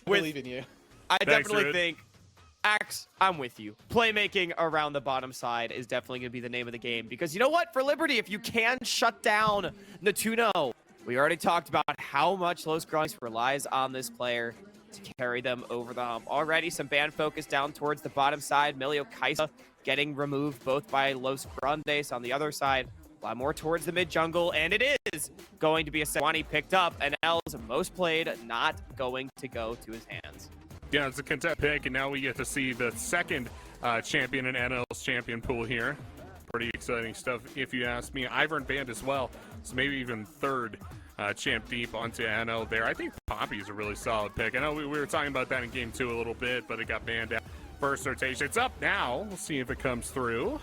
believe in you. I Thanks, definitely Rid. think, Axe, I'm with you. Playmaking around the bottom side is definitely going to be the name of the game. Because you know what? For Liberty, if you can shut down Natuno, we already talked about how much Los Grandes relies on this player to carry them over the hump. Already some ban focus down towards the bottom side. Milio Kaisa getting removed both by Los Grandes on the other side. A lot more towards the mid jungle, and it is going to be a Sewani picked up, and L's most played not going to go to his hands. Yeah, it's a contest pick, and now we get to see the second champion in NL's champion pool here. Pretty exciting stuff, if you ask me. Ivern banned as well, so maybe even third champ deep onto NL there. I think Poppy is a really solid pick. I know we were talking about that in game 2 a little bit, but it got banned out. First rotation. It's up now. We'll see if it comes through.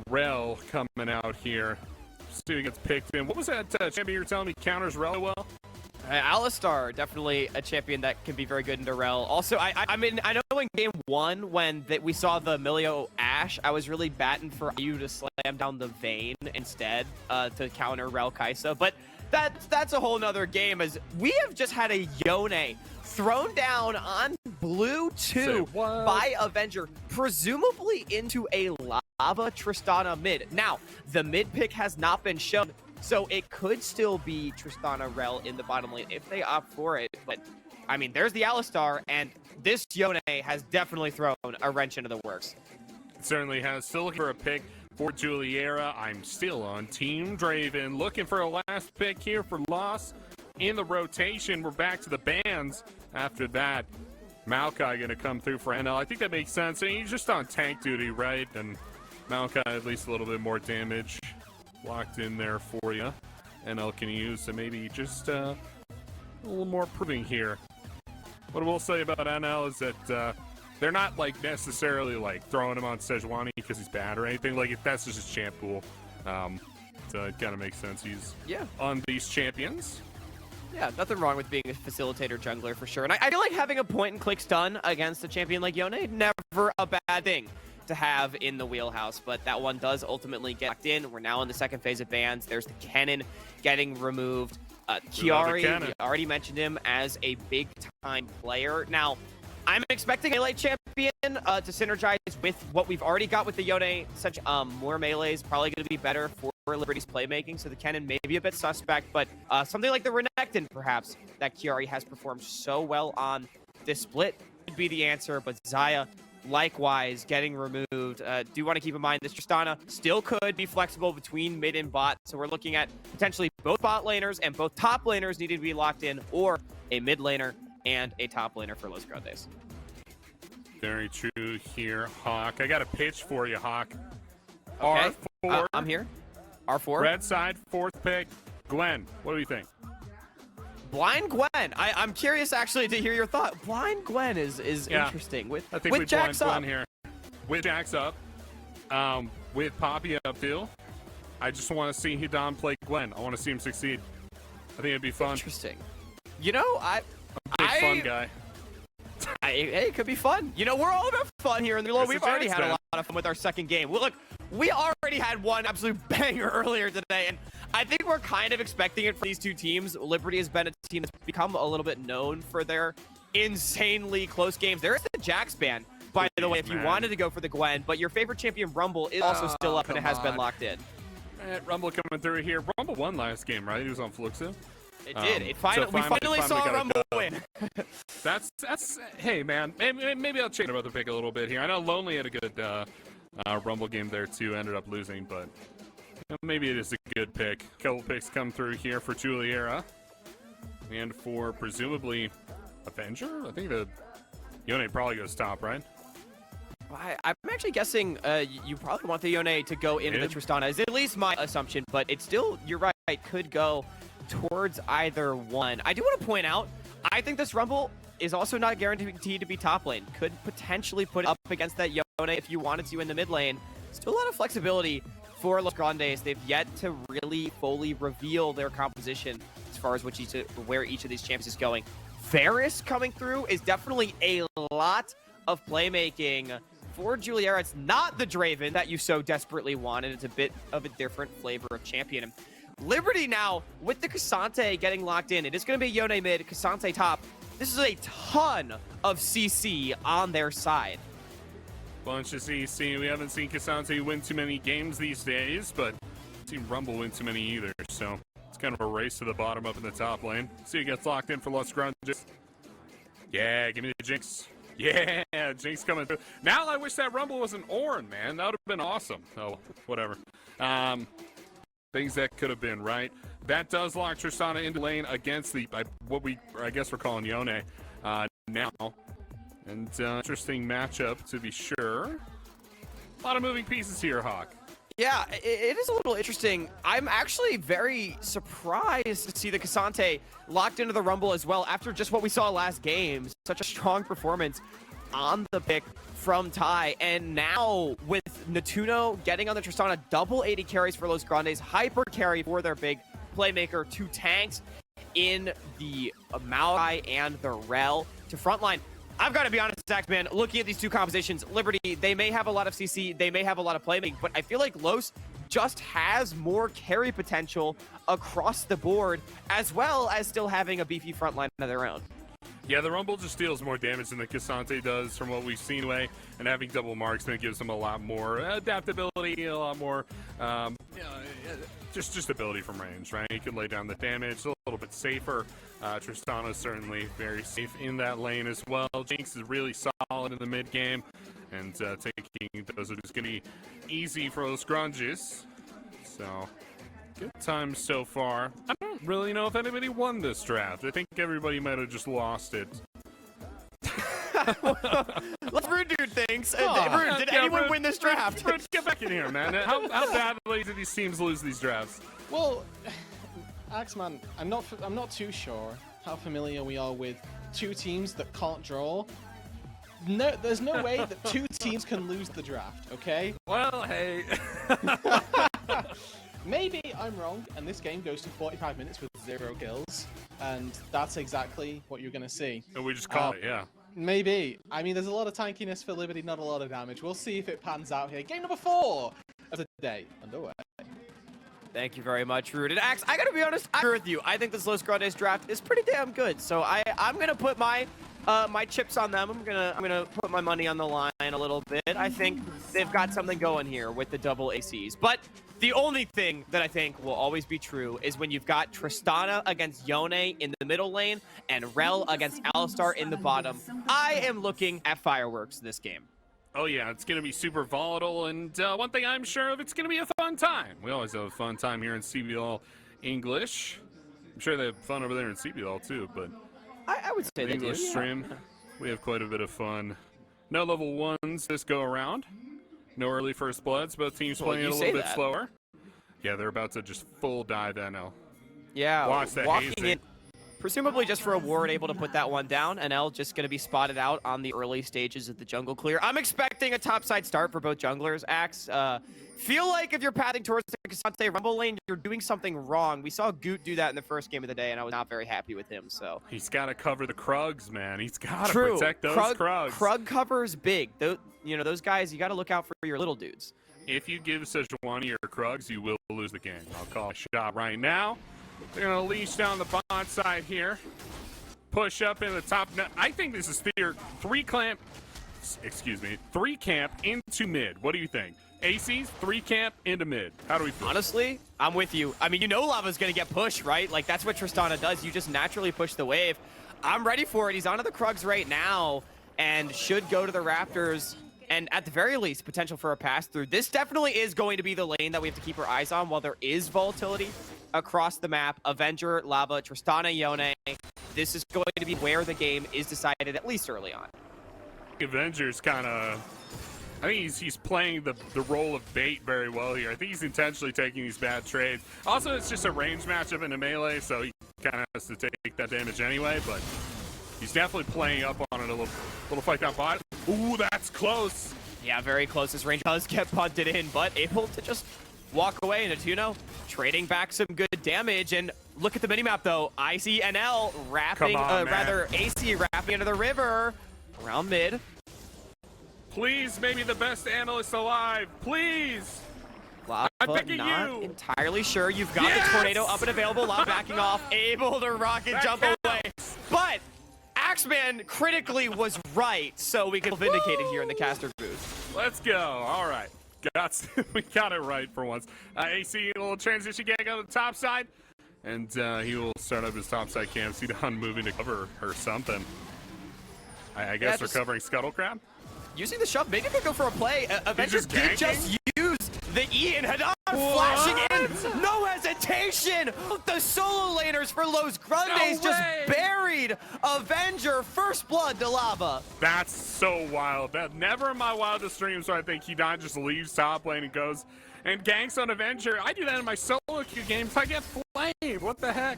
Rel coming out here. See who gets picked in. What was that champion you were telling me counters Rel well? Alistar, definitely a champion that can be very good in Rel. Also, I mean, I know in game 1 when we saw the Milio Ashe, I was really batting for you to slam down the Vayne instead to counter Rel Kaisa, but that's a whole nother game, as we have just had a Yone thrown down on blue 2 by Avenger, presumably into a lava Tristana mid. Now, the mid pick has not been shown, so it could still be Tristana Rel in the bottom lane if they opt for it. But, I mean, there's the Alistar, and this Yone has definitely thrown a wrench into the works. It certainly has. Still looking for a pick for Juliera. I'm still on Team Draven. Looking for a last pick here for Loss in the rotation. We're back to the bans after that. Maokai going to come through for NL. I think that makes sense. And he's just on tank duty, right? And Maokai at least a little bit more damage locked in there for you. NL can use, so maybe just a little more proving here. What I will say about NL is that they're not like necessarily like throwing him on Sejuani because he's bad or anything. Like, that's just his champ pool. So it kind of makes sense. He's on these champions. Yeah, nothing wrong with being a facilitator jungler for sure. And I feel like having a point and click stun against a champion like Yone, never a bad thing to have in the wheelhouse, but that one does ultimately get locked in. We're now in the second phase of bans. There's the Kennen getting removed. Chiari, we already mentioned him as a big-time player. Now, I'm expecting a melee champion to synergize with what we've already got with the Yone. Such more melee is probably going to be better for Liberty's playmaking, so the Kennen may be a bit suspect, but something like the Renekton, perhaps, that Chiari has performed so well on this split could be the answer, but Xayah, likewise, getting removed. Do want to keep in mind this Tristana still could be flexible between mid and bot, so we're looking at potentially both bot laners and both top laners needing to be locked in, or a mid laner and a top laner for Los Grandes. Very true here, Hawk. I got a pitch for you, Hawk. Okay. R4. I'm here. R4. Red side, 4th pick. Gwen, what do you think? Blind Gwen. I'm curious actually to hear your thought. Blind Gwen is interesting. I think with Jax up Gwen here. With Jax up. With Poppy up too. I just want to see Hidan play Gwen. I want to see him succeed. I think it'd be fun. Interesting. You know, I'm a big fun guy. Hey, it could be fun. You know, we're all about fun here in the LoL. We've already had a lot of fun with our second game. Well, look, we already had one absolute banger earlier today, and I think we're kind of expecting it for these two teams. Liberty has been a team that's become a little bit known for their insanely close games. There is the Jax ban, by the way, if you wanted to go for the Gwen, but your favorite champion, Rumble, is also still up and it has been locked in. Rumble coming through here. Rumble won last game, right? He was on Fluxo. It did. We finally saw Rumble win. That's hey, man. Maybe I'll change about the pick a little bit here. I know Lonely had a good Rumble game there, too. Ended up losing, but maybe it is a good pick. A couple picks come through here for Juliera. And for, presumably, Avenger? I think the Yone probably goes top, right? I'm actually guessing you probably want the Yone to go into the Tristana, is at least my assumption, but it's still, you're right, could go towards either one. I do want to point out, I think this Rumble is also not guaranteed to be top lane. Could potentially put it up against that Yone if you wanted to in the mid lane. Still a lot of flexibility for Los Grandes. They've yet to really fully reveal their composition as far as where each of these champs is going. Varus coming through is definitely a lot of playmaking for Juliera. It's not the Draven that you so desperately wanted. It's a bit of a different flavor of champion. Liberty now, with the Cassante getting locked in, it is going to be Yone mid, Cassante top. This is a ton of CC on their side. Bunch of CC. We haven't seen Cassante win too many games these days, but seen Rumble win too many either, so it's kind of a race to the bottom up in the top lane. See who gets locked in for Los Grunges. Yeah, give me the Jinx. Yeah, Jinx coming through. Now I wish that Rumble was an Ornn, man. That would have been awesome. Oh, whatever. Things that could have been, right? That does lock Tristana into lane against the, I guess we're calling Yone now. And interesting matchup, to be sure. A lot of moving pieces here, Hawk. Yeah, it is a little interesting. I'm actually very surprised to see the Cassante locked into the Rumble as well after just what we saw last game. Such a strong performance on the pick from Ty. And now with Natuno getting on the Tristana, double 80 carries for Los Grandes, hyper carry for their big playmaker, 2 tanks in the Maokai and the Rel to frontline. I've got to be honest, Zach, man, looking at these two compositions, Liberty, they may have a lot of CC, they may have a lot of playmaking, but I feel like Los just has more carry potential across the board, as well as still having a beefy frontline of their own. Yeah, the Rumble just deals more damage than the Cassante does from what we've seen away, and having double marksman gives them a lot more adaptability, a lot more just ability from range, right? You can lay down the damage a little bit safer. Tristana is certainly very safe in that lane as well. Jinx is really solid in the mid game, and taking those are just going to be easy for those grunges. So, good times so far. I don't really know if anybody won this draft. I think everybody might have just lost it. Let's Rude Dude things. Rude, did anyone win this draft? Rude, get back in here, man. How badly do these teams lose these drafts? Well, Axeman, I'm not too sure how familiar we are with 2 teams that can't draw. No, there's no way that 2 teams can lose the draft, okay? Well, hey. Maybe I'm wrong, and this game goes to 45 minutes with 0 kills, and that's exactly what you're going to see. And we just call it, yeah. Maybe. I mean, there's a lot of tankiness for Liberty, not a lot of damage. We'll see if it pans out here. Game number 4 of the day underway. Thank you very much, Rude. And Axe, I gotta be honest, I agree with you. I think this Los Grandes draft is pretty damn good. So I'm gonna put my my chips on them. I'm gonna put my money on the line a little bit. I think they've got something going here with the double ACs. But the only thing that I think will always be true is when you've got Tristana against Yone in the middle lane and Rel against Alistar in the bottom. I am looking at fireworks this game. Oh yeah, it's going to be super volatile, and one thing I'm sure of, it's going to be a fun time. We always have a fun time here in CBLOL English. I'm sure they have fun over there in CBLOL too, but I would say the English stream, we have quite a bit of fun. No level 1s this go around. No early first bloods, both teams playing it a little bit slower. Yeah, they're about to just full dive NL. Yeah, watch that walking hazing. in, presumably just for a ward, able to put that one down. NL just going to be spotted out on the early stages of the jungle clear. I'm expecting a topside start for both junglers. Axe, feel like if you're pathing towards the Cassante Rumble lane, you're doing something wrong. We saw Goot do that in the first game of the day, and I was not very happy with him. So he's got to cover the Krugs, man. He's got to True. protect those Krugs. Krug covers big. You know, those guys, you got to look out for your little dudes. If you give Sejuani your Krugs, you will lose the game. I'll call a shot right now. They're going to leash down the bot side here. Push up in the top. I think this is their 3 camp into mid. What do you think? ACs, 3 camp into mid. How do we feel? Honestly, I'm with you. I mean, you know Lava's going to get pushed, right? Like, that's what Tristana does. You just naturally push the wave. I'm ready for it. He's onto the Krugs right now and should go to the Raptors. And at the very least, potential for a pass-through. This definitely is going to be the lane that we have to keep our eyes on while there is volatility across the map. Avenger, Lava, Tristana, Yone. This is going to be where the game is decided, at least early on. Avenger's kind of... I think he's playing the role of bait very well here. I think he's intentionally taking these bad trades. Also, it's just a range matchup in a melee, so he kind of has to take that damage anyway, but he's definitely playing up on it a little fight down bot. Ooh, that's close. Yeah, very close. This range does get punted in, but able to just walk away. And Natuno trading back some good damage. And look at the minimap, though. ICNL wrapping, rather AC wrapping into the river around mid. Please, maybe the best analyst alive. Please. Lava, I'm picking not you. entirely sure. You've got the tornado up and available. Lava backing off, able to rocket jump away. But Axeman critically was right, so we can vindicate it here in the caster booth. Let's go. All right. We got it right for once. AC, a little transition gang on the top side. And he will start up his top side cam. See Don moving to cover or something. I guess they're covering Scuttle Crab. Using the shove, maybe they go for a play. Avenger did just use the E and Hadan flashing in. No hesitation. The solo laners for Los Grandes just buried Avenger. First blood to Lava. That's so wild. That never in my wildest dreams. So I think Hadan just leaves top lane and goes and ganks on Avenger. I do that in my solo queue games. I get flamed. What the heck?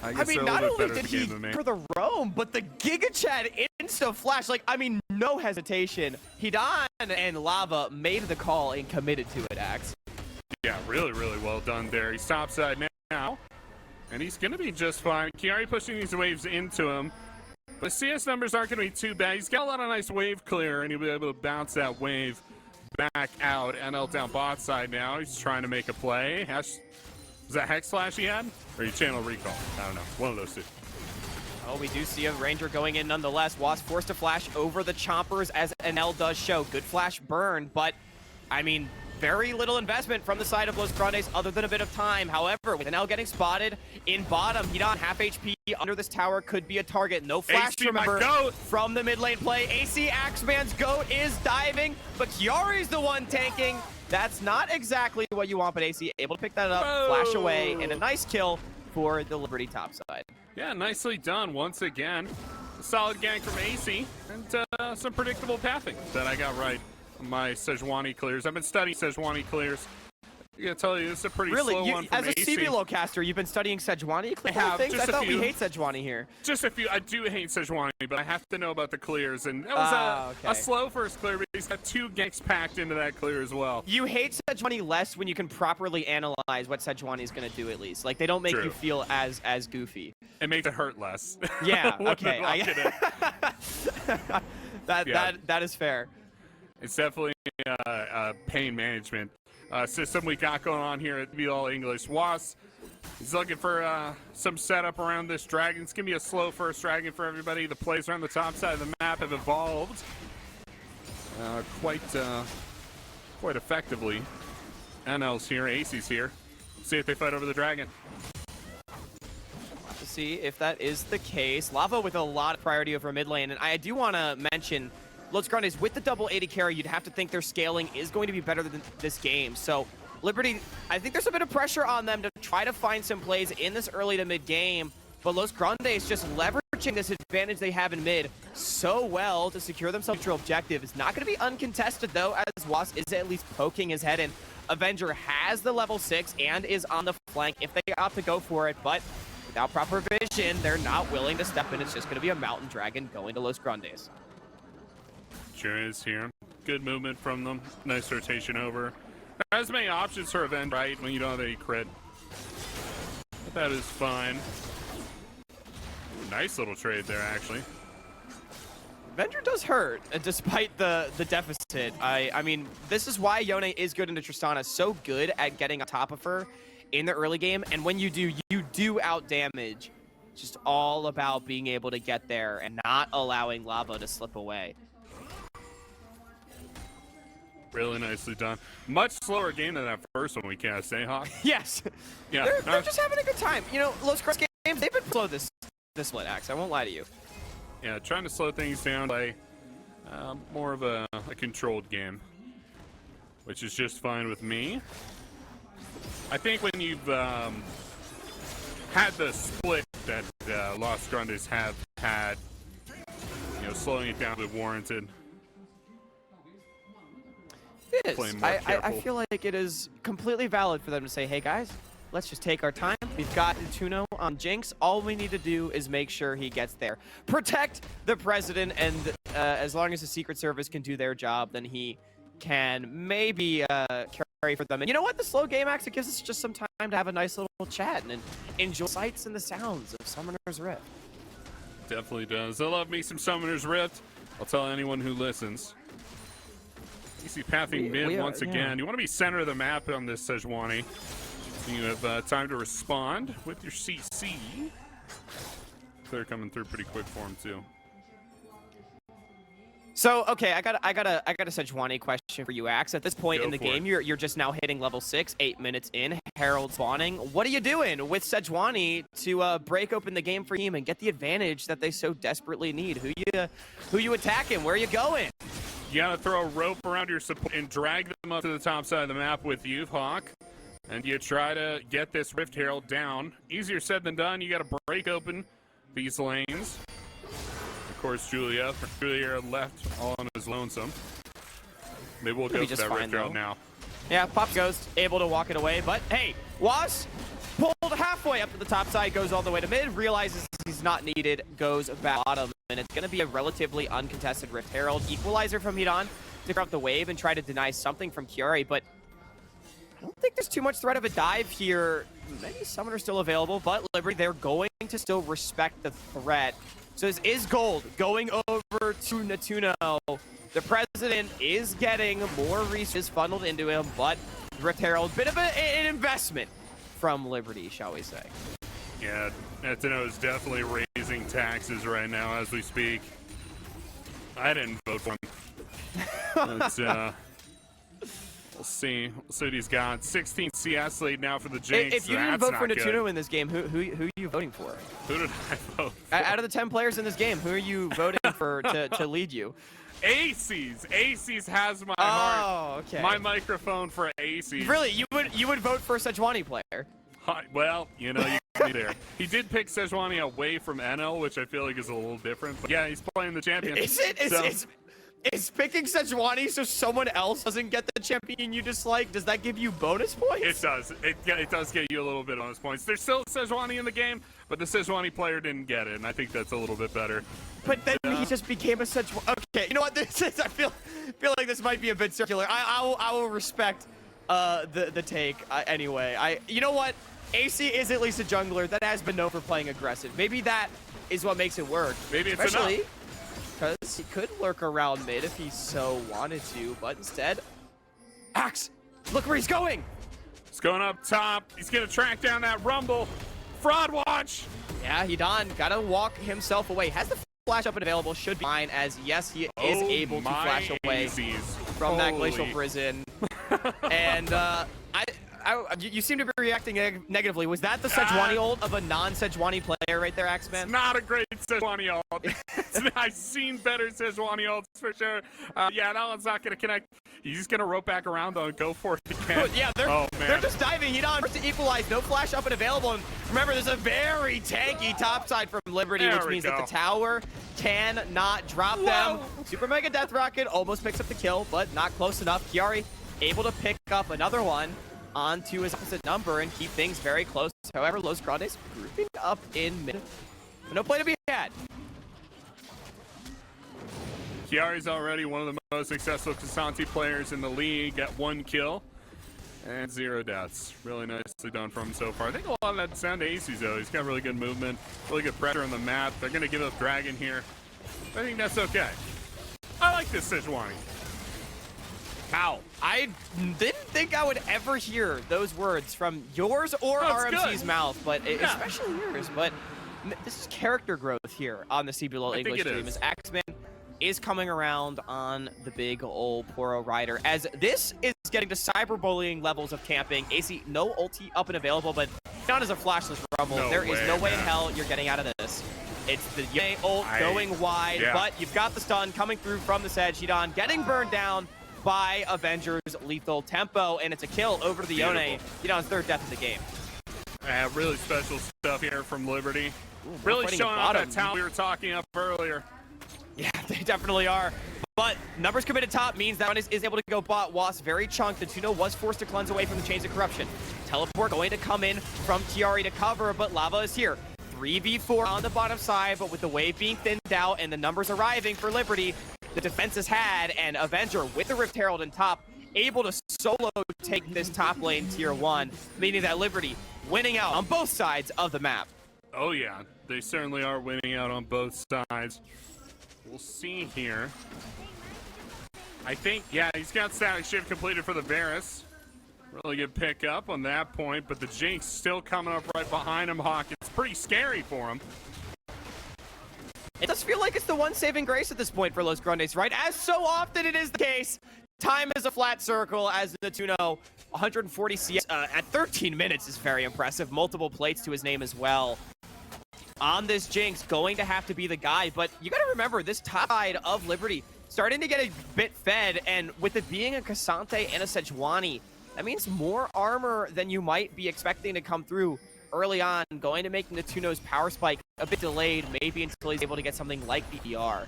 I mean, not only did he for the roam, but the Giga Chad insta flash. Like, I mean, no hesitation. Hadan and Lava made the call and committed to it, Axe. Yeah, really, really well done there. He's topside now, and he's going to be just fine. Kiari pushing these waves into him. But CS numbers aren't going to be too bad. He's got a lot of nice wave clear, and he'll be able to bounce that wave back out. NL down bot side now. He's trying to make a play. Was that Hex Slash he had? Or you channel recall? I don't know. One of those two. Oh, we do see a Ranger going in nonetheless. Wasp forced to flash over the Chompers as NL does show. Good flash burn, but I mean, very little investment from the side of Los Grandes other than a bit of time. However, with NL getting spotted in bottom, Hadan half HP under this tower could be a target. No flash, AC, remember, from the mid lane play. AC Axeman's goat is diving, but Kiari's the one tanking. That's not exactly what you want, but AC able to pick that up, flash away, and a nice kill for the Liberty top side. Yeah, nicely done once again. A solid gang from AC, and some predictable pathing that I got right on my Sejuani clears. I've been studying Sejuani clears. I gotta tell you, this is a pretty slow one from as a AC. CBLOL caster, you've been studying Sejuani clears? I thought we hate Sejuani here. Just a few. I do hate Sejuani, but I have to know about the clears. And that was a slow first clear, but he's got 2 ganks packed into that clear as well. You hate Sejuani less when you can properly analyze what Sejuani is going to do at least. Like, they don't make you feel as goofy. It makes it hurt less. Yeah, okay. That is fair. It's definitely pain management system we got going on here at CBLOL English. Was he's looking for some setup around this dragon. It's gonna be a slow first dragon for everybody. The plays around the top side of the map have evolved quite effectively. NL's here, AC's here. See if they fight over the dragon. To see if that is the case. Lava with a lot of priority over mid lane, and I do want to mention Los Grandes, with the double 80 carry, you'd have to think their scaling is going to be better than this game. So Liberty, I think there's a bit of pressure on them to try to find some plays in this early to mid game, but Los Grandes just leveraging this advantage they have in mid so well to secure themselves neutral objective. It's not going to be uncontested though, as Was is at least poking his head in. Avenger has the level 6 and is on the flank if they opt to go for it, but without proper vision, they're not willing to step in. It's just going to be a Mountain Dragon going to Los Grandes. Sure is here. Good movement from them. Nice rotation over. Not as many options for Avenger, right, when you don't have any crit. But that is fine. Nice little trade there, actually. Avenger does hurt, despite the deficit. I mean, this is why Yone is good into Tristana, so good at getting on top of her in the early game, and when you do out damage. It's just all about being able to get there and not allowing Lava to slip away. Really nicely done. Much slower game than that first one we cast, eh, Hawk? Yes. Yeah. They're just having a good time. You know, Los Grandes games, they've been slow this split, Axe. I won't lie to you. Yeah, trying to slow things down by more of a controlled game, which is just fine with me. I think when you've had the split that Los Grandes have had, you know, slowing it down is warranted. It is. I feel like it is completely valid for them to say, hey guys, let's just take our time. We've got Tuno on Jinx. All we need to do is make sure he gets there. Protect the president, and as long as the Secret Service can do their job, then he can maybe carry for them. And you know what? The slow game actually gives us just some time to have a nice little chat and enjoy the sights and the sounds of Summoner's Rift. Definitely does. I love me some Summoner's Rift. I'll tell anyone who listens. You see pathing mid once again. You want to be center of the map on this Sejuani. So you have time to respond with your CC. Clear coming through pretty quick for him too. So okay, I got a Sejuani question for you, Axe. At this point Go in the for game, it. you're just now hitting level 6, 8 minutes in. Herald spawning. What are you doing with Sejuani to break open the game for him and get the advantage that they so desperately need? Who you attacking? Where are you going? You gotta throw a rope around your support and drag them up to the top side of the map with you, Hawk. And you try to get this Rift Herald down. Easier said than done. You gotta break open these lanes. Of course, Julia left all on his lonesome. Maybe we'll go for that Rift Herald now. Yeah, Pop Ghost able to walk it away, but hey, Was pulled halfway up to the top side, goes all the way to mid, realizes he's not needed, goes back bottom, and it's going to be a relatively uncontested Rift Herald. Equalizer from Hidan to grab the wave and try to deny something from Kiari, but I don't think there's too much threat of a dive here. Many summoners still available, but Liberty, they're going to still respect the threat. So this is gold going over to Natuno. The president is getting more resources funneled into him, but Rift Herald, bit of an investment from Liberty, shall we say. Yeah, Natuno is definitely raising taxes right now as we speak. I didn't vote for him. We'll see. We'll see what he's got. 16 CS lead now for the Jinx. If you didn't vote for Natuno in this game, who are you voting for? Who did I vote for? Out of the 10 players in this game, who are you voting for to lead you? Aces. Aces has my heart. Oh, okay. My microphone for Aces. Really, you would vote for a Sejuani player? Well, you know, you got me there. He did pick Sejuani away from NL, which I feel like is a little different. But yeah, he's playing the champion. Is picking Sejuani so someone else doesn't get the champion you dislike? Does that give you bonus points? It does. It does get you a little bit of bonus points. There's still Sejuani in the game, but the Sejuani player didn't get it, and I think that's a little bit better. But then he just became a Sejuani. Okay, you know what? This is. I feel like this might be a bit circular. I will respect the take anyway. You know what? AC is at least a jungler that has been known for playing aggressive. Maybe that is what makes it work. Maybe it's especially enough. Because he could lurk around mid if he so wanted to, but instead, Axe, look where he's going. He's going up top. He's going to track down that Rumble. Fraud watch. Yeah, Hidan gotta walk himself away. Has the flash up and available, should be fine, as yes, he is able to flash away from that glacial prison. And you seem to be reacting negatively. Was that the Sejuani ult of a non-Sejuani player right there, Axeman? It's not a great Sejuani ult. I've seen better Sejuani ults for sure. Yeah, that one's not going to connect. He's just going to rope back around though and go for it again. Yeah, they're just diving. Hidan to equalize. No flash up and available. And remember, there's a very tanky topside from Liberty, which means that the tower cannot drop them. Super Mega Death Rocket almost picks up the kill, but not close enough. Kiari able to pick up another one onto his opposite number and keep things very close. However, Los Grandes grouping up in mid. No play to be had. Kiari's already one of the most successful Casanti players in the league at 1 kill and 0 deaths. Really nicely done from him so far. I think a lot of that's down to Aces though. He's got really good movement, really good pressure on the map. They're going to give up Dragon here. I think that's okay. I like this Sejuani. Wow, I didn't think I would ever hear those words from yours or RMC's mouth, but especially yours. But this is character growth here on the CBLOL English stream, as Axeman is coming around on the big old Poro Rider, as this is getting to cyberbullying levels of camping. AC, no ulti up and available, but not as a flashless Rumble. There is no way in hell you're getting out of this. It's the Yone ult going wide, but you've got the stun coming through from the Sedge. Hidan getting burned down by Avenger's lethal tempo, and it's a kill over to the Yone. Hidan's 3rd death of the game. Really special stuff here from Liberty. Really showing off that talent we were talking up earlier. Yeah, they definitely are. But numbers committed top means that one is able to go bot. Was very chunked. The Tuno was forced to cleanse away from the chains of corruption. Teleport going to come in from Kiari to cover, but Lava is here. 3v4 on the bottom side, but with the wave being thinned out and the numbers arriving for Liberty, the defense is had, and Avenger with the Rift Herald in top, able to solo take this top lane tier 1, meaning that Liberty winning out on both sides of the map. Oh yeah, they certainly are winning out on both sides. We'll see here. I think, yeah, he's got static shift completed for the Varus. Really good pick up on that point, but the Jinx still coming up right behind him, Hawk. It's pretty scary for him. It does feel like it's the one saving grace at this point for Los Grandes, right? As so often it is the case, time is a flat circle as Natuno, 140 CS at 13 minutes is very impressive. Multiple plates to his name as well. On this Jinx, going to have to be the guy, but you gotta remember, this top side of Liberty starting to get a bit fed, and with it being a Cassante and a Sejuani, that means more armor than you might be expecting to come through early on, going to make Natuno's power spike a bit delayed, maybe until he's able to get something like the ER.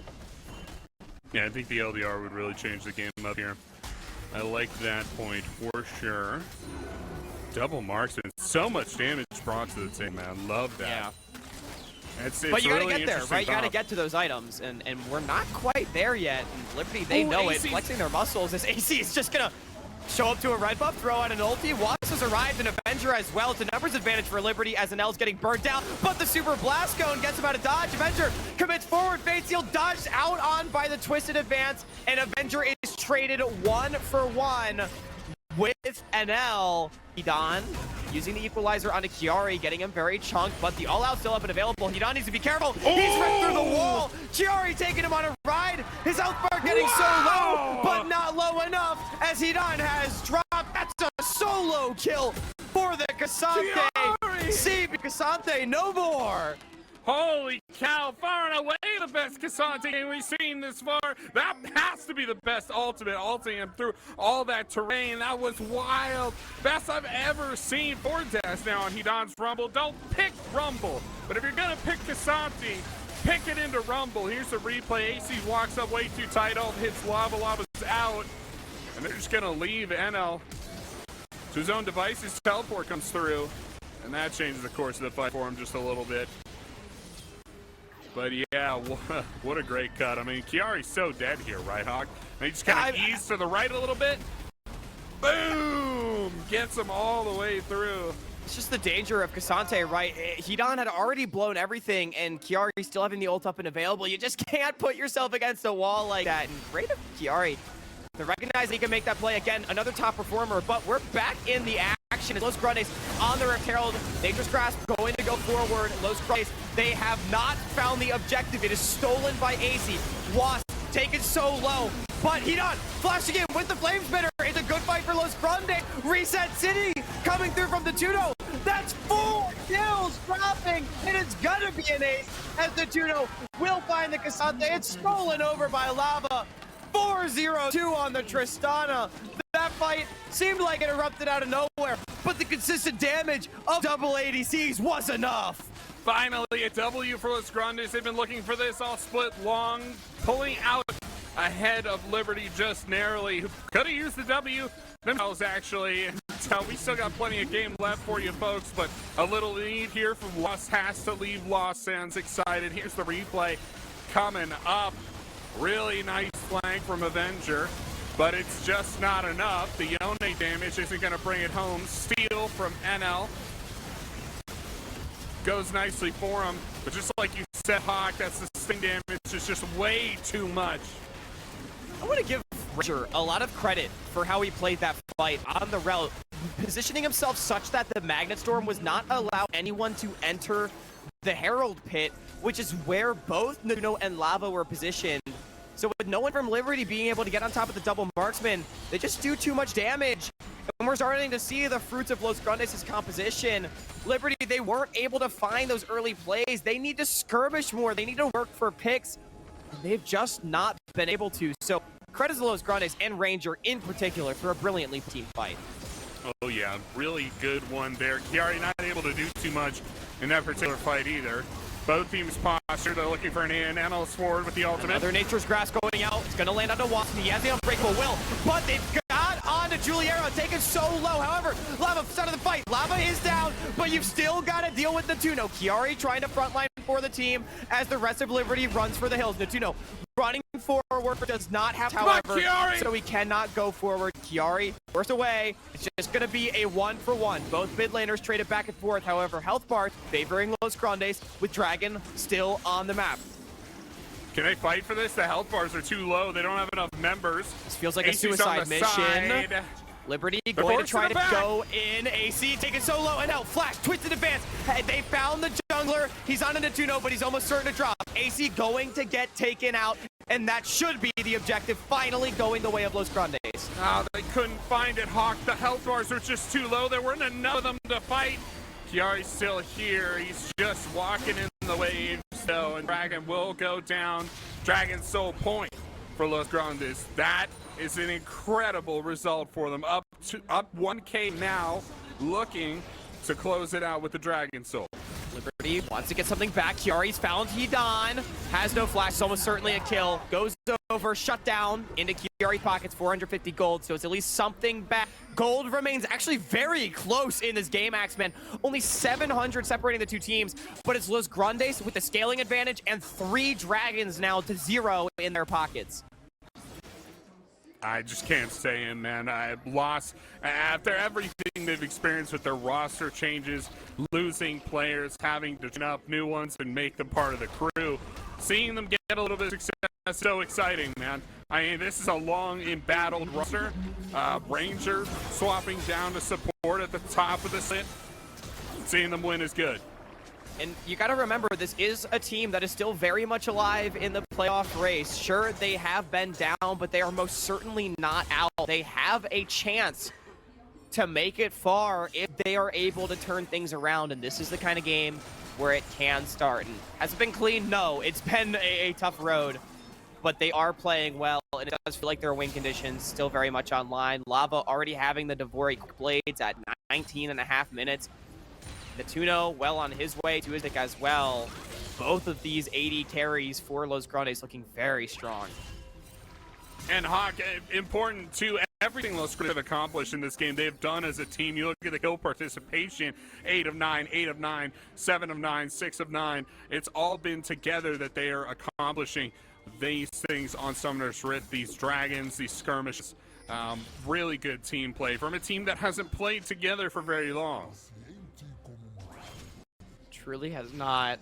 Yeah, I think the LDR would really change the game up here. I like that point for sure. Double marks and so much damage brought to the team, man. Love that. Yeah. It's But you gotta really get there, right? You gotta get to those items, and we're not quite there yet. And Liberty, they know it, flexing their muscles. As AC is just gonna show up to a red buff, throw out an ulti. Watts has arrived, an Avenger as well. It's a numbers advantage for Liberty as Anel's getting burnt down, but the Super Blast Cone gets him out of dodge. Avenger commits forward, Fate Seal dodged out on by the Twisted Advance, and Avenger is traded 1-for-1 with Anel. Hidan using the equalizer onto Chiari, getting him very chunked, but the all-out still up and available. Hidan needs to be careful. He's ripped through the wall. Chiari taking him on a ride. His health bar getting so low, but not low enough as Hidan has dropped. That's a solo kill for the Cassante. CB Cassante, no more. Holy cow, far and away the best Cassante game we've seen this far. That has to be the best ultimate, ulting him through all that terrain. That was wild. Best I've ever seen for Des now on Hidan's Rumble. Don't pick Rumble, but if you're gonna pick Cassante, pick it into Rumble. Here's the replay. AC walks up way too tight, ult hits Lava, Lava's out, and they're just gonna leave NL to his own device. His teleport comes through, and that changes the course of the fight for him just a little bit. But yeah, what a great cut. I mean, Chiari's so dead here, right, Hawk? And he just kind of ease to the right a little bit. Boom! Gets him all the way through. It's just the danger of Cassante, right? Hidan had already blown everything, and Chiari still having the ult up and available. You just can't put yourself against a wall like that. And great of Chiari to recognize that he can make that play again. Another top performer, but we're back in the action. Los Grandes on the Rift Herald. Nature's Grasp going to go forward. Los Grandes, they have not found the objective. It is stolen by AC. Wasp taken so low, but Hidan flashing in with the Flame Spitter. It's a good fight for Los Grandes. Reset City coming through from the Tuno. That's 4 kills dropping, and it's gonna be an ace as the Tuno will find the Cassante. It's stolen over by Lava. 4-0-2 on the Tristana. That fight seemed like it erupted out of nowhere, but the consistent damage of double ADCs was enough. Finally, a W for Los Grandes. They've been looking for this all split long, pulling out ahead of Liberty just narrowly. Could have used the W themselves, actually. So we still got plenty of game left for you folks, but a little lead here from Lost has to leave Lost. Sounds excited. Here's the replay coming up. Really nice flank from Avenger, but it's just not enough. The Yone damage isn't going to bring it home. Steal from NL goes nicely for him, but just like you said, Hawk, that's the sting damage is just way too much. I want to give Ranger a lot of credit for how he played that fight on the route, positioning himself such that the Magnet Storm was not allowed anyone to enter the Herald Pit, which is where both Nuno and Lava were positioned. So with no one from Liberty being able to get on top of the double marksman, they just do too much damage. And we're starting to see the fruits of Los Grandes' composition. Liberty, they weren't able to find those early plays. They need to skirmish more. They need to work for picks. They've just not been able to. So credit to Los Grandes and Ranger in particular for a brilliantly team fight. Oh yeah, really good one there. Chiari not able to do too much in that particular fight either. Both teams posture, they're looking for an analyst forward with the ultimate. Another Nature's Grasp going out. It's going to land onto Wasp. He has the unbreakable will, but they've got onto Juliera, taken so low. However, Lava started the fight. Lava is down, but you've still got to deal with Natuno. Chiari trying to frontline for the team as the rest of Liberty runs for the hills. Natuno running forward, does not have, however, so he cannot go forward. Chiari forced away. It's just going to be a 1-for-1. Both mid laners traded back and forth. However, health bars favoring Los Grandes with Dragon still on the map. Can they fight for this? The health bars are too low. They don't have enough members. This feels like AC's a suicide mission. Side. Liberty going to try to go in. AC taking solo, and now Flash, twisted advance. Hey, they found the jungler. He's on an Natuno, but he's almost certain to drop. AC going to get taken out, and that should be the objective, finally going the way of Los Grandes. Oh, they couldn't find it, Hawk. The health bars were just too low. There weren't enough of them to fight. Kiari's still here. He's just walking in the waves, though, and Dragon will go down. Dragon's sole point for Los Grandes. That is an incredible result for them. Up 1K now, looking to close it out with the Dragon Soul. Liberty wants to get something back. Kiari's found Hidan. Has no flash, so almost certainly a kill. Goes over, shut down into Kiari's pockets, 450 gold, so it's at least something back. Gold remains actually very close in this game, Axeman. Only 700 separating the two teams, but it's Los Grandes with the scaling advantage and 3 dragons now to 0 in their pockets. I just can't stay in, man. I lost after everything they've experienced with their roster changes, losing players, having to turn up new ones and make them part of the crew. Seeing them get a little bit of success, so exciting, man. I mean, this is a long embattled roster. Ranger swapping down to support at the top of the set. Seeing them win is good. And you got to remember, this is a team that is still very much alive in the playoff race. Sure, they have been down, but they are most certainly not out. They have a chance to make it far if they are able to turn things around, and this is the kind of game where it can start. And has it been clean? No, it's been a tough road, but they are playing well, and it does feel like their win conditions still very much online. Lava already having the Devori blades at 19.5 minutes. Natuno well on his way to his pick as well. Both of these 80 carries for Los Grandes looking very strong. And Hawk, important too, everything Los Grandes have accomplished in this game, they've done as a team. You look at the kill participation, 8 of 9, 8 of 9, 7 of 9, 6 of 9. It's all been together that they are accomplishing these things on Summoner's Rift, these dragons, these skirmishes. Really good team play from a team that hasn't played together for very long. Truly has not.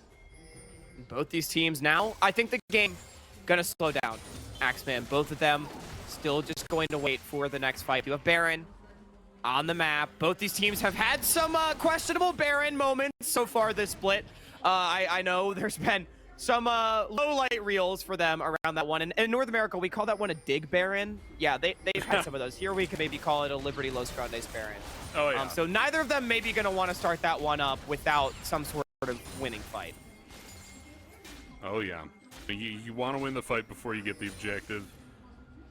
Both these teams now, I think the game gonna slow down. Axeman, both of them still just going to wait for the next fight. You have Baron on the map. Both these teams have had some questionable Baron moments so far this split. I know there's been some low light reels for them around that one. And in North America, we call that one a dig Baron. Yeah, they've had some of those. Here we can maybe call it a Liberty Los Grandes Baron. Oh, yeah. So neither of them maybe going to want to start that one up without some sort of winning fight. Oh, yeah. You want to win the fight before you get the objective.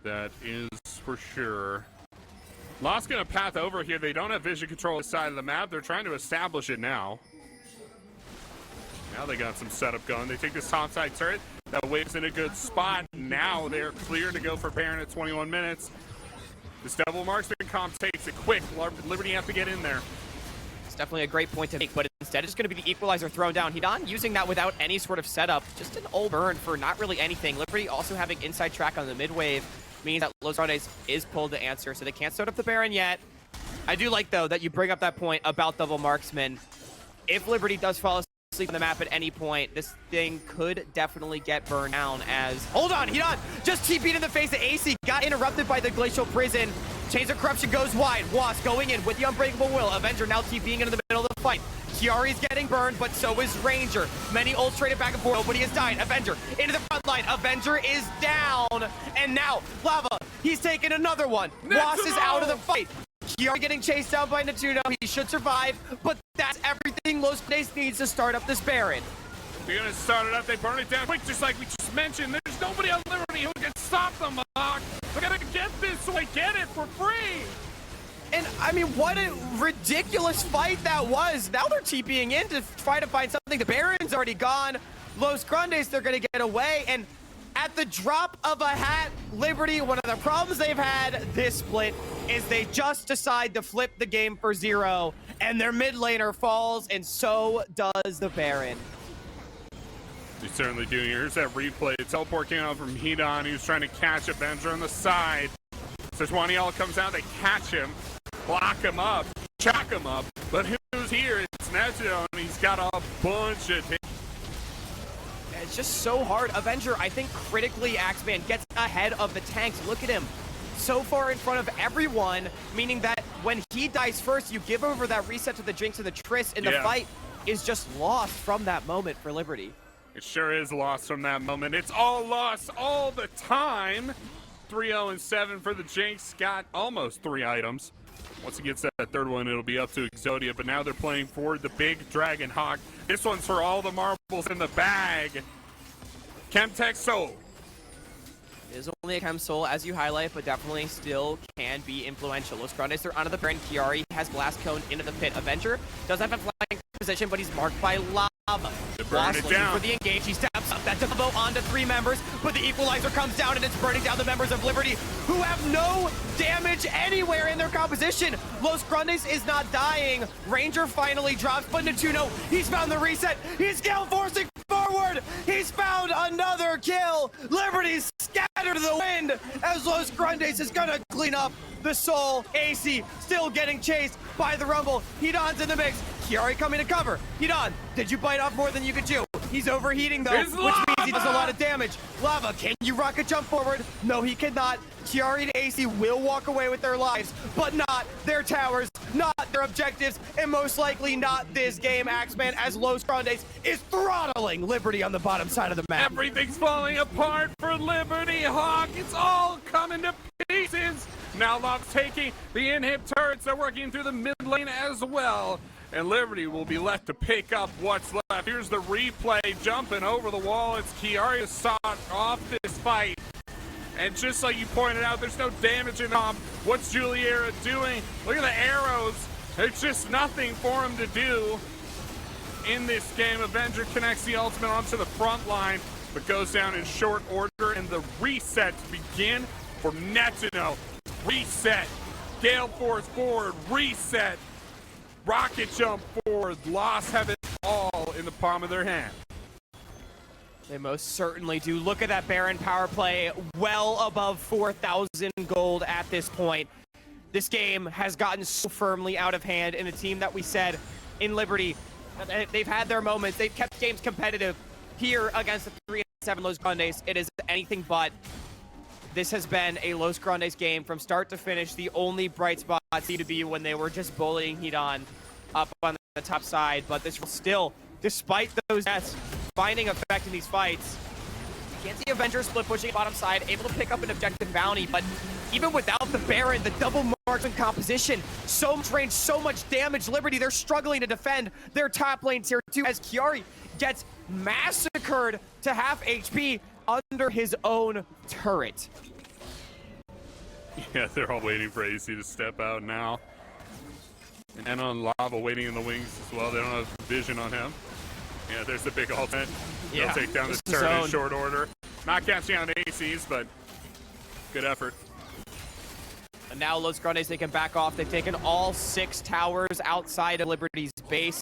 That is for sure. Lost gonna path over here. They don't have vision control this side of the map. They're trying to establish it now. Now they got some setup going. They take this top side turret. That wave's in a good spot. Now they're clear to go for Baron at 21 minutes. This double marksman comp takes it quick. Liberty have to get in there. It's definitely a great point to make, but instead it's going to be the equalizer thrown down. Hidan using that without any sort of setup. Just an old burn for not really anything. Liberty also having inside track on the mid wave means that Los Grandes is pulled to answer, so they can't start up the Baron yet. I do like, though, that you bring up that point about double marksman. If Liberty does fall asleep on the map at any point, this thing could definitely get burned down as... Hold on, Hidan just TP'd in the face of AC, got interrupted by the Glacial Prison. Chains of Corruption goes wide. Wasp going in with the Unbreakable Will. Avenger now TPing into the middle of the fight. Kiari's getting burned, but so is Ranger. Many ults traded back and forth. Nobody has died. Avenger into the front line. Avenger is down. And now, Lava, he's taking another one. Wasp is out of the fight. Kiari getting chased down by Natuno. He should survive, but that's everything Los Grandes needs to start up this Baron. They're gonna start it up. They burn it down quick, just like we just mentioned. There's nobody on Liberty who can stop them, Hawk. They're gonna get this, so they get it for free. And I mean, what a ridiculous fight that was. Now they're TPing in to try to find something. The Baron's already gone. Los Grandes, they're gonna get away. And at the drop of a hat, Liberty, one of the problems they've had this split is they just decide to flip the game for 0, and their mid laner falls, and so does the Baron. They certainly do. Here's that replay. Teleport came out from Hidan. He was trying to catch Avenger on the side. Sejuani comes out, they catch him, block him up, chuck him up. But who's here? It's Neto, and he's got a bunch of hits. It's just so hard. Avenger, I think critically, Axeman gets ahead of the tanks. Look at him. so far in front of everyone, meaning that when he dies first, you give over that reset to the Jinx and the Triss, and the fight is just lost from that moment for Liberty. It sure is lost from that moment. It's all lost all the time. 3-0-7 for the Jinx. Got almost 3 items. Once he gets that third one, it'll be up to Exodia, but now they're playing for the big Dragon Hawk. This one's for all the marbles in the bag. Chemtech Soul. It is only a Chem Soul, as you highlight, but definitely still can be influential. Los Grandes are onto the Baron. Chiari has Blast Cone into the pit. Avenger does have a flying position, but he's marked by Lava. Burn it down. For the engage, he steps up that Devo onto 3 members, but the Equalizer comes down and it's burning down the members of Liberty, who have no damage anywhere in their composition. Los Grandes is not dying. Ranger finally drops, but Natuno, he's found the reset. He's gale forcing forward. He's found another kill. Liberty's scattered to the wind as Los Grandes is gonna clean up the Soul. AC still getting chased by the Rumble. Hedon's in the mix. Chiari coming to cover. Hedon, did you bite off more than you could chew? He's overheating though, which means he does a lot of damage. Lava, can you rocket jump forward? No, he cannot. Chiari and AC will walk away with their lives, but not their towers, not their objectives, and most likely not this game, Axeman, as Los Grandes is throttling Liberty on the bottom side of the map. Everything's falling apart for Liberty Hawk. It's all coming to pieces. Now Lob's taking the inhib turrets. They're working through the mid lane as well. And Liberty will be left to pick up what's left. Here's the replay, jumping over the wall. It's Chiari sought off this fight. And just like you pointed out, there's no damage in him. What's Juliera doing? Look at the arrows. There's just nothing for him to do in this game. Avenger connects the ultimate onto the front line, but goes down in short order. And the resets begin for Netino. Reset. Gale Force forward. Reset. Rocket jump forward. Lost have it all in the palm of their hand. They most certainly do. Look at that Baron power play, well above 4,000 gold at this point. This game has gotten so firmly out of hand in a team that we said in Liberty, they've had their moments. They've kept games competitive. Here against the 3-7 Los Grandes, it is anything but. This has been a Los Grandes game from start to finish. The only bright spot seemed to be when they were just bullying Hedon up on the top side, but this still, despite those deaths, finding effect in these fights. Can't see Avenger split pushing bottom side, able to pick up an objective bounty, but even without the Baron, the double marksman composition, so much range, so much damage. Liberty, they're struggling to defend their top lane tier 2 as Chiari gets massacred to half HP under his own turret. Yeah, they're all waiting for AC to step out now. And on Lava waiting in the wings as well. They don't have vision on him. Yeah, there's the big ultimate. They'll take down the turret in short order. Not catching on ACs, but good effort. And now Los Grandes, they can back off. They've taken all 6 towers outside of Liberty's base.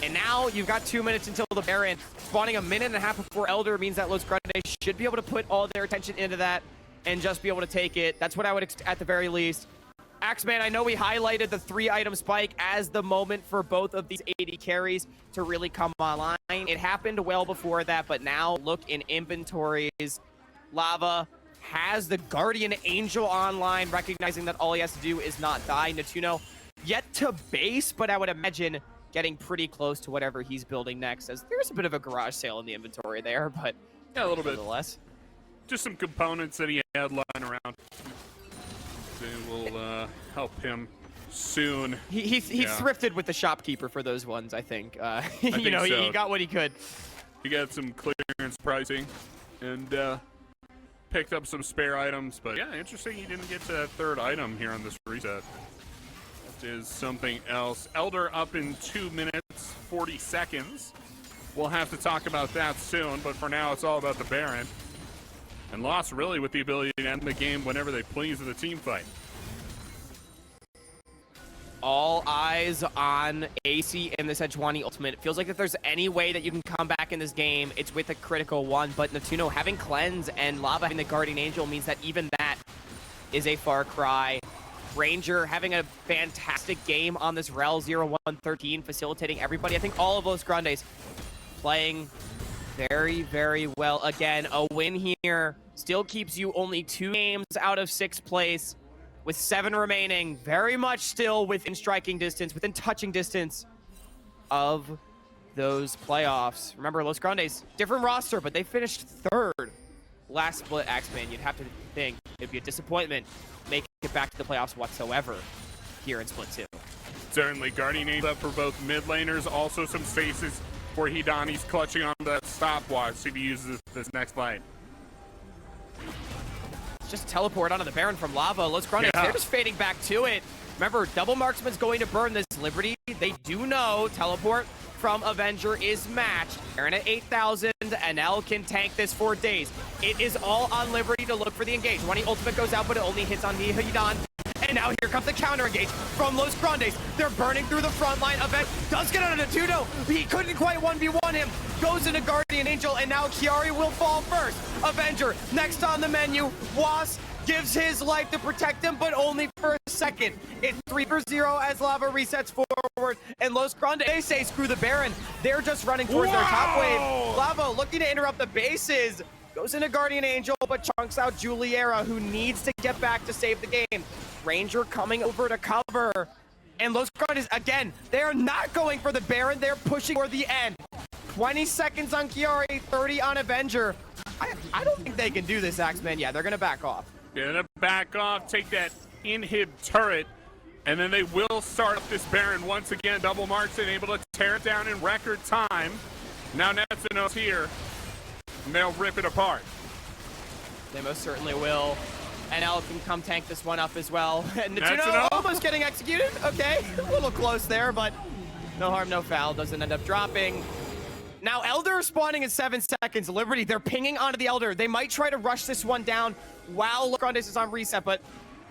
And now you've got 2 minutes until the Baron. Spawning a minute and a half before Elder means that Los Grandes should be able to put all their attention into that and just be able to take it. That's what I would expect at the very least. Axeman, I know we highlighted the 3-item spike as the moment for both of these AD carries to really come online. It happened well before that, but now look in inventories. Lava has the Guardian Angel online, recognizing that all he has to do is not die. Natuno yet to base, but I would imagine getting pretty close to whatever he's building next, as there's a bit of a garage sale in the inventory there, but yeah, a little bit. Nonetheless. Just some components that he had lying around. They will help him soon. He thrifted with the shopkeeper for those ones, I think. You know, so. he got what he could. He got some clearance pricing and picked up some spare items. But yeah, interesting he didn't get to that 3rd item here on this reset. That is something else. Elder up in 2 minutes, 40 seconds. We'll have to talk about that soon, but for now it's all about the Baron. And Lost really with the ability to end the game whenever they please in the team fight. All eyes on AC in the Sejuani ultimate. It feels like if there's any way that you can come back in this game, it's with a critical one. But Natuno having Cleanse and Lava having the Guardian Angel means that even that is a far cry. Ranger having a fantastic game on this Rel 0113, facilitating everybody. I think all of Los Grandes playing very, very well. Again, a win here still keeps you only 2 games out of 6th place with 7 remaining. Very much still within striking distance, within touching distance of those playoffs. Remember, Los Grandes, different roster, but they finished 3rd last split. Axeman, you'd have to think it'd be a disappointment make it back to the playoffs whatsoever here in split 2. Certainly, Guardian aims up for both mid laners, also some stasis for Hidan. He's clutching on that stopwatch, see if he uses this next fight. Just teleport onto the Baron from Lava. Los Grandes, they're just fading back to it. Remember, Double Marksman's going to burn this Liberty. They do know teleport from Avenger is matched. Baron at 8,000, and L can tank this for days. It is all on Liberty to look for the engage. When he ultimate goes out, but it only hits on Hidan. And now here comes the counter engage from Los Grandes. They're burning through the front line. Avenger does get on a 2-0. He couldn't quite 1v1 him. Goes into Guardian Angel, and now Chiari will fall first. Avenger next on the menu. Was gives his life to protect him, but only for a second. It's 3-0 as Lava resets forward, and Los Grandes, they say screw the Baron. They're just running towards their top wave. Lava looking to interrupt the bases. Goes into Guardian Angel, but chunks out Juliera, who needs to get back to save the game. Ranger coming over to cover. And Los Grandes, again, they are not going for the Baron. They're pushing for the end. 20 seconds on Chiari, 30 on Avenger. I don't think they can do this, Axeman. Yeah, they're going to back off. Gonna back off, take that inhib turret, and then they will start up this Baron once again. Double Marksman able to tear it down in record time. Now Netsuno's here, and they'll rip it apart. They most certainly will. NL can come tank this one up as well. And Netsuno Netsuno almost getting executed. Okay, a little close there, but no harm, no foul. Doesn't end up dropping. Now Elder spawning in 7 seconds. Liberty, they're pinging onto the Elder. They might try to rush this one down while Los Grandes is on reset, but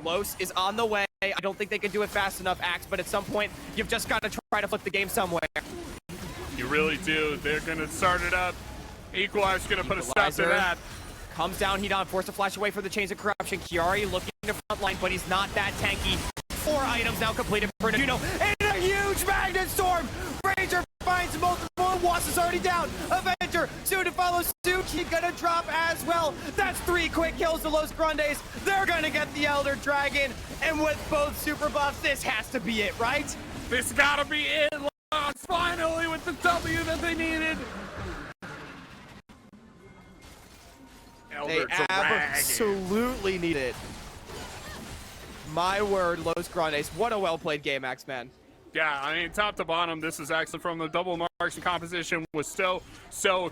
Los is on the way. I don't think they can do it fast enough, Axe, but at some point, you've just got to try to flip the game somewhere. You really do. They're gonna start it up. Equalizer's gonna put a stop to that. Comes down, Hidan forced to flash away for the Chains of Corruption. Chiari looking to front line, but he's not that tanky. 4 items now completed for Nuno, and a huge Magnet Storm! Ranger finds multiple, Was is already down. Avenger soon to follow suit. He's gonna drop as well. That's 3 quick kills to Los Grandes. They're gonna get the Elder Dragon, and with both super buffs, this has to be it, right? This gotta be it. Lost finally with the W that they needed. They Elder Dragon. absolutely need it. My word, Los Grandes. What a well-played game, Axeman. Yeah, I mean, top to bottom, this is actually from the double marks and composition was so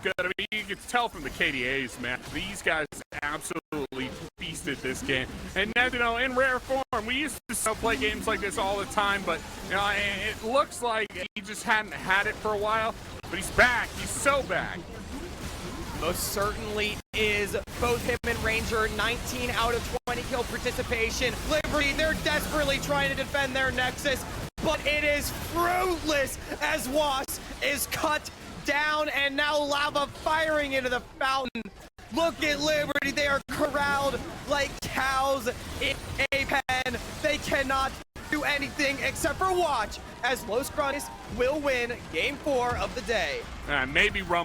good. I mean, you can tell from the KDAs, man. These guys absolutely feasted this game. And now, you know, in rare form, we used to play games like this all the time, but, you know, it looks like he just hadn't had it for a while. But he's back. He's so back. Most certainly is. Both him and Ranger, 19 out of 20 kill participation. Liberty, they're desperately trying to defend their Nexus, but it is fruitless as Was is cut down, and now Lava firing into the fountain. Look at Liberty, they are corralled like cows in a pen. They cannot do anything except for watch as Los Grandes will win game 4 of the day. Maybe Rumble